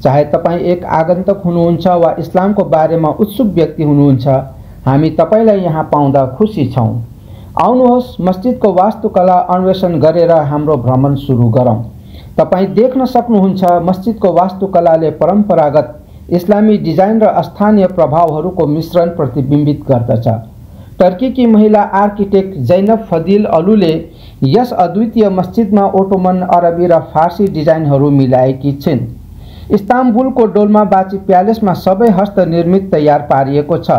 चाहे तपाईं एक आगन्तुक हुनुहुन्छ वा इस्लामको बारेमा उत्सुक व्यक्ति हुनुहुन्छ, हामी तपाईलाई यहाँ पाउँदा खुसी छौं। आउनुहोस् मस्जिदको वास्तुकला अन्वेषण गरेर हाम्रो भ्रमण सुरु गरौँ। तपाईं देख्न सक्नुहुन्छ मस्जिदको वास्तुकलाले परम्परागत इस्लामी डिजाइन र स्थानीय प्रभावहरूको मिश्रण प्रतिबिम्बित गर्दछ। टर्कीकी महिला आर्किटेक्ट जैनब फदिल अलुले यस अद्वितीय मस्जिदमा ओटोमन, अरबी र फारसी डिजाइनहरू मिलाएकी छिन्। इस्ताम्बुलको डोल्माबाची प्यालेसमा सबै हस्तनिर्मित तयार पारिएको छ।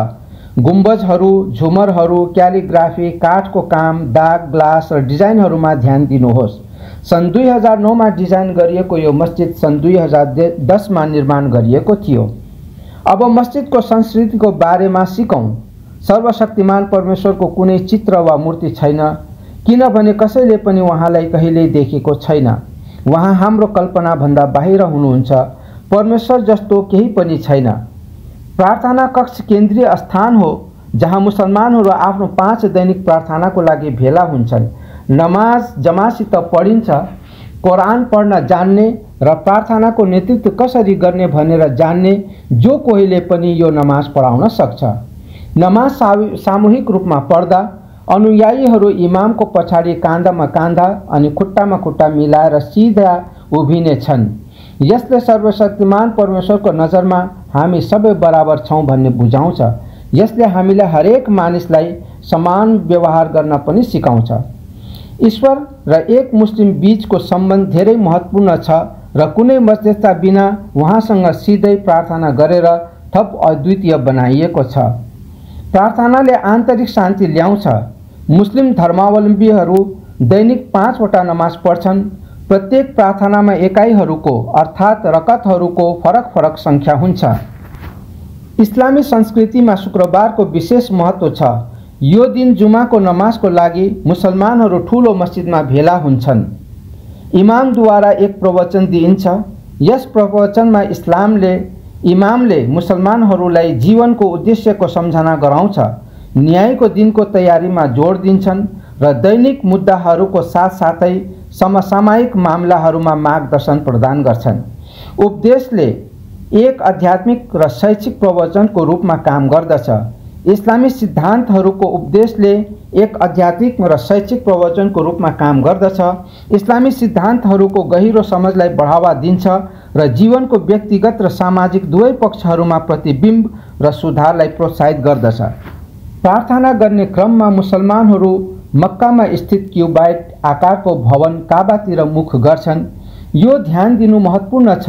गुम्बजहरू, झुमरहरू, क्यालिग्राफी, काठको काम, दाग, ग्लास र डिजाइनहरूमा ध्यान दिनुहोस्। सन् 2009 मा डिजाइन गरिएको यो मस्जिद सन् 2010 मा निर्माण गरिएको थियो। अब मस्जिदको संस्कृतिको बारेमा सिकौं। सर्वशक्तिमान परमेश्वरको कुनै चित्र वा मूर्ति छैन, किनभने कसैले पनि उहाँलाई कहिल्यै देखेको छैन। उहाँ हाम्रो कल्पनाभन्दा बाहिर हुनुहुन्छ। परमेश्वर जस्तो केही पनि छैन। प्रार्थना कक्ष केन्द्रीय स्थान हो जहाँ मुसलमानहरू आफ्नो 5 दैनिक प्रार्थनाको लागि भेला हुन्छन्। नमाज जमासित पढिन्छ। कुरान पढ्न जान्ने र प्रार्थनाको नेतृत्व कसरी गर्ने भनेर जान्ने जो कोहीले पनि यो नमाज पढाउन सक्छ। नमाज सामूहिक रूपमा पढ्दा अनुयायीहरू इमामको पछाडि काँधामा काँधा अनि खुट्टामा खुट्टा मिलाएर सिधा उभिने छन्। यसले सर्वशक्तिमान परमेश्वरको नजरमा हामी सबै बराबर छौं भन्ने बुझाउँछ। यसले हामीलाई हरेक मानिसलाई समान व्यवहार गर्न पनि सिकाउँछ। ईश्वर र एक मुस्लिम बीचको सम्बन्ध धेरै महत्त्वपूर्ण छ र कुनै मध्यस्थता बिना उहाँसँग सिधै प्रार्थना गरेर थप अद्वितीय बनाइएको छ। प्रार्थनाले आन्तरिक शान्ति ल्याउँछ। मुस्लिम धर्मावलम्बीहरू दैनिक 5 वटा नमाज पढ्छन्। प्रत्येक प्रार्थनामा एकाइहरूको अर्थात् रकतहरूको फरक फरक सङ्ख्या हुन्छ। इस्लामी संस्कृतिमा शुक्रबारको विशेष महत्त्व छ। यो दिन जुमाको नमाजको लागि मुसलमानहरू ठूलो मस्जिदमा भेला हुन्छन्। इमामद्वारा एक प्रवचन दिइन्छ। यस प्रवचनमा इमामले मुसलमानहरूलाई जीवनको उद्देश्यको सम्झना गराउँछ, न्यायको दिनको तयारीमा जोड दिन्छन् र दैनिक मुद्दाहरूको साथसाथै समसामयिक मामलाहरूमा मार्गदर्शन प्रदान गर्छन्। उपदेशले एक आध्यात्मिक र शैक्षिक प्रवचनको रूपमा काम गर्दछ। इस्लामी सिद्धान्तहरूको उपदेशले एक आध्यात्मिक र शैक्षिक प्रवचनको रूपमा काम गर्दछ। इस्लामी सिद्धान्तहरूको गहिरो समझलाई बढावा दिन्छ र जीवनको व्यक्तिगत र सामाजिक दुवै पक्षहरूमा प्रतिबिम्ब र सुधारलाई प्रोत्साहित गर्दछ। प्रार्थना गर्ने क्रममा मुसलमानहरू मक्कामा स्थित क्युबाइड आकारको भवन काबातिर मुख गर्छन्। यो ध्यान दिनु महत्त्वपूर्ण छ।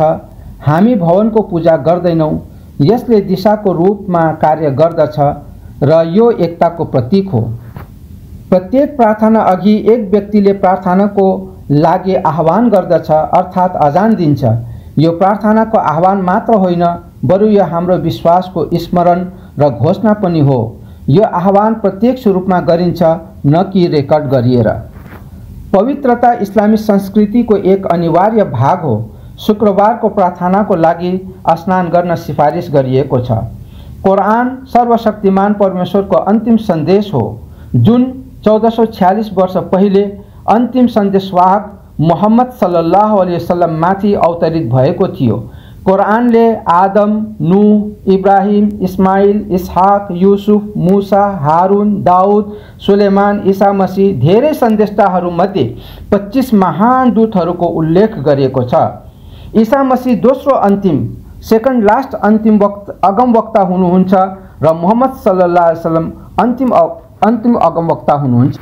हामी भवनको पूजा गर्दैनौँ। यसले दिशाको रूपमा कार्य गर्दछ र यो एकताको प्रतीक हो। प्रत्येक प्रार्थना अघि एक व्यक्तिले प्रार्थनाको लागि आह्वान गर्दछ अर्थात् अजान दिन्छ। यो प्रार्थनाको आह्वान मात्र होइन, बरु यो हाम्रो विश्वासको स्मरण र घोषणा पनि हो। यो आह्वान प्रत्यक्ष रूपमा गरिन्छ, न कि रेकर्ड गरिएर। पवित्रता इस्लामी संस्कृतिको एक अनिवार्य भाग हो। शुक्रबारको प्रार्थनाको लागि स्नान गर्न सिफारिस गरिएको छ। कुरान सर्वशक्तिमान परमेश्वरको अन्तिम सन्देश हो, जुन 1446 वर्ष पहिले अन्तिम सन्देशवाहक मोहम्मद सल्लल्लाहु अलैहि वसल्लम माथि अवतरित भएको थियो। कुरानले आदम, नूह, इब्राहिम, इस्माइल, इसहाक, युसुफ, मूसा, हारून, दाउद, सुलेमान, ईसा मसीह धेरै सन्देशताहरूमध्ये 25 महान दूतहरूको उल्लेख गरेको छ। ईसा मसीह दोस्रो अन्तिम सेकेन्ड लास्ट अन्तिम अगमवक्ता हुनुहुन्छ र मुहम्मद सल्लल्लाहु अलैहि वसल्लम अन्तिम अगमवक्ता हुनुहुन्छ।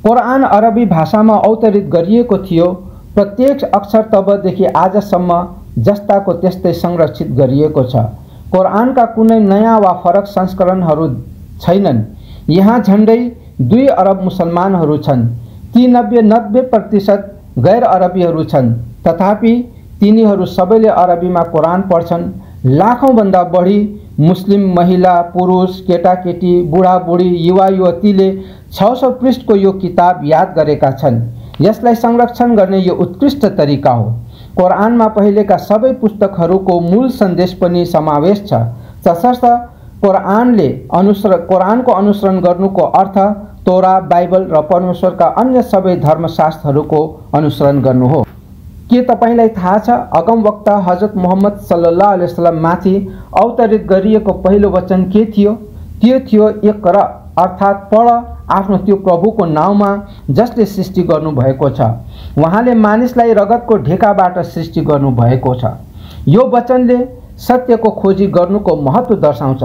कुरान अरबी भाषामा अवतरित गरिएको थियो। प्रत्येक अक्षर तबदेखि आजसम्म जस्ताको त्यस्तै संरक्षित गरिएको छ। कुरानका कुनै नयाँ वा फरक संस्करणहरू छैनन्। यहाँ झन्डै 2 अरब मुसलमानहरू छन्। ती 90% गैर अरबीहरू छन्। तथापि तिनीहरू सबैले अरबीमा कुरान पढ्छन्। लाखौँभन्दा बढी मुस्लिम महिला, पुरुष, केटाकेटी, बुढाबुढी, युवा युवतीले 600 पृष्ठको यो किताब याद गरेका छन्। यसलाई संरक्षण गर्ने यो उत्कृष्ट तरिका हो। कुरानमा पहिलेका सबै पुस्तकहरूको मूल सन्देश पनि समावेश छ। तसर्थ कुरानको अनुसरण गर्नुको अर्थ तोरा, बाइबल र परमेश्वरका अन्य सबै धर्मशास्त्रहरूको अनुसरण गर्नु हो। के तपाईलाई थाहा छ अगमवक्ता हजरत मुहम्मद सल्लल्लाहु अलैहि वसल्लम माथि अवतरित गरिएको पहिलो वचन के थियो? त्यो थियो इक्रा, अर्थात् पढ आफ्नो त्यो प्रभुको नाउँमा जसले सृष्टि गर्नुभएको छ। उहाँले मानिसलाई रगतको ढेकाबाट सृष्टि गर्नुभएको छ। यो वचनले सत्यको खोजी गर्नुको महत्त्व दर्शाउँछ।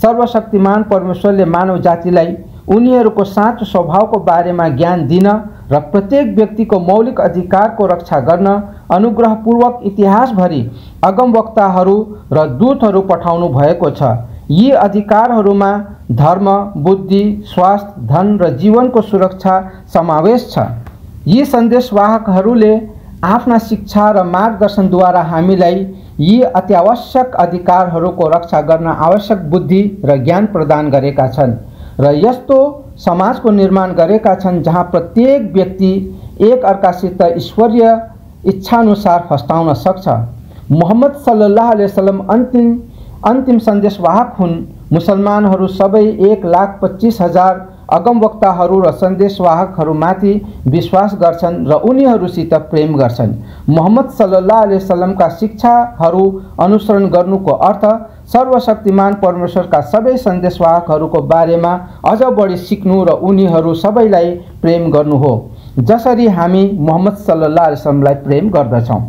सर्वशक्तिमान परमेश्वरले मानव जातिलाई उनीहरूको साँचो स्वभावको बारेमा ज्ञान दिन र प्रत्येक व्यक्तिको मौलिक अधिकारको रक्षा गर्न अनुग्रहपूर्वक इतिहासभरि अगमवक्ताहरू र दूतहरू पठाउनु भएको छ। यी अधिकारहरूमा धर्म, बुद्धि, स्वास्थ्य, धन र जीवनको सुरक्षा समावेश छ। यी सन्देशवाहकहरूले आफ्ना शिक्षा र मार्गदर्शनद्वारा हामीलाई यी अत्यावश्यक अधिकारहरूको रक्षा गर्न आवश्यक बुद्धि र ज्ञान प्रदान गरेका छन् र यस्तो समाजको निर्माण गरेका छन् जहाँ प्रत्येक व्यक्ति एक अर्कासित ईश्वरीय इच्छानुसार फस्टाउन सक्छ। मुहम्मद सल्लल्लाहु अलैहि वसल्लम अन्तिम सन्देशवाहक हुन्। मुसलमानहरू सबै 1,25,000 अगमवक्ताहरू र सन्देशवाहकहरूमाथि विश्वास गर्छन् र उनीहरूसित प्रेम गर्छन्। मुहम्मद सल्लल्लाहु अलैहि वसल्लमका शिक्षाहरू अनुसरण गर्नुको अर्थ सर्वशक्तिमान परमेश्वरका सबै सन्देशवाहकहरूको बारेमा अझ बढी सिक्नु र उनीहरू सबैलाई प्रेम गर्नु हो, जसरी हामी मुहम्मद सल्लल्लाहु अलैहि वसल्लमलाई प्रेम गर्दछौँ।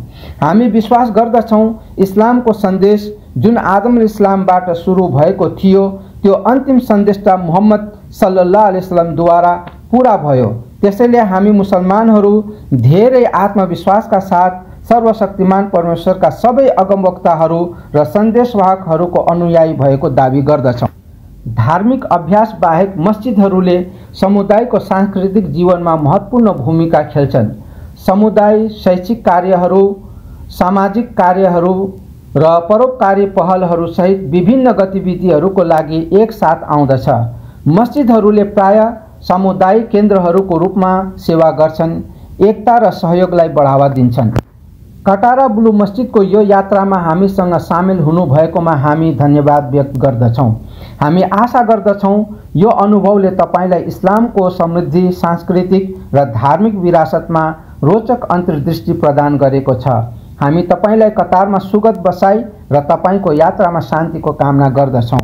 हामी विश्वास गर्दछौँ इस्लामको सन्देश जुन आदम इस्लामबाट सुरु भएको थियो त्यो अन्तिम सन्देशता मुहम्मद सल्लल्लाहु अलैहि वसल्लमद्वारा पूरा भयो। त्यसैले हामी मुसलमानहरू धेरै आत्मविश्वासका साथ सर्वशक्तिमान परमेश्वरका सबै अगमवक्ताहरू र सन्देशवाहकहरूको अनुयायी भएको दावी गर्दछौँ। धार्मिक अभ्यास बाहेक मस्जिदहरूले समुदायको सांस्कृतिक जीवनमा महत्त्वपूर्ण भूमिका खेल्छन्। समुदाय शैक्षिक कार्यहरू, सामाजिक कार्यहरू र परोपकारी पहलहरू सहित विभिन्न गतिविधिहरूको लागि एक साथ आउँदछ। मस्जिदहरूले प्राय सामुदायिक केन्द्रहरूको रूपमा सेवा गर्छन्, एकता र सहयोगलाई बढावा दिन्छन्। कटारा ब्लू मस्जिदको यो यात्रामा हामीसँग सामेल हुनुभएकोमा हामी धन्यवाद व्यक्त गर्दछौँ। हामी आशा गर्दछौँ यो अनुभवले तपाईलाई इस्लामको समृद्धि, सांस्कृतिक र धार्मिक विरासतमा रोचक अन्तर्दृष्टि प्रदान गरेको छ। हामी तपाईलाई कतारमा सुगत बसाई र तपाईको यात्रामा शान्तिको कामना गर्दछौँ।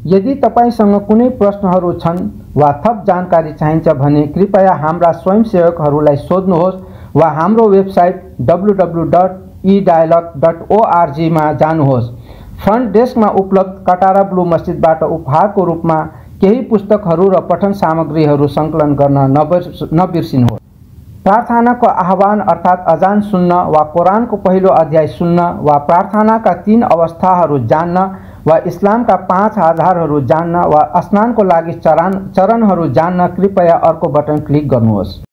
यदि तपाईसँग कुनै प्रश्नहरू छन् वा थप जानकारी चाहिन्छ भने कृपया हाम्रा स्वयंसेवकहरूलाई सोध्नुहोस् वा हाम्रो वेबसाइट www.edialog.org मा जानुहोस्। फ्रन्ट डेस्कमा उपलब्ध कटारा ब्लू मस्जिदबाट उपहारको रूपमा केही पुस्तकहरू र पठन सामग्रीहरू सङ्कलन गर्न नबिर्सिनुहोस्। प्रार्थनाको आह्वान अर्थात् अजान सुन्न वा कुरानको पहिलो अध्याय सुन्न वा प्रार्थनाका 3 अवस्थाहरू जान्न वा इस्लामका 5 आधारहरू जान्न वा स्नानको लागि चरणहरू जान्न कृपया अर्को बटन क्लिक गर्नुहोस्।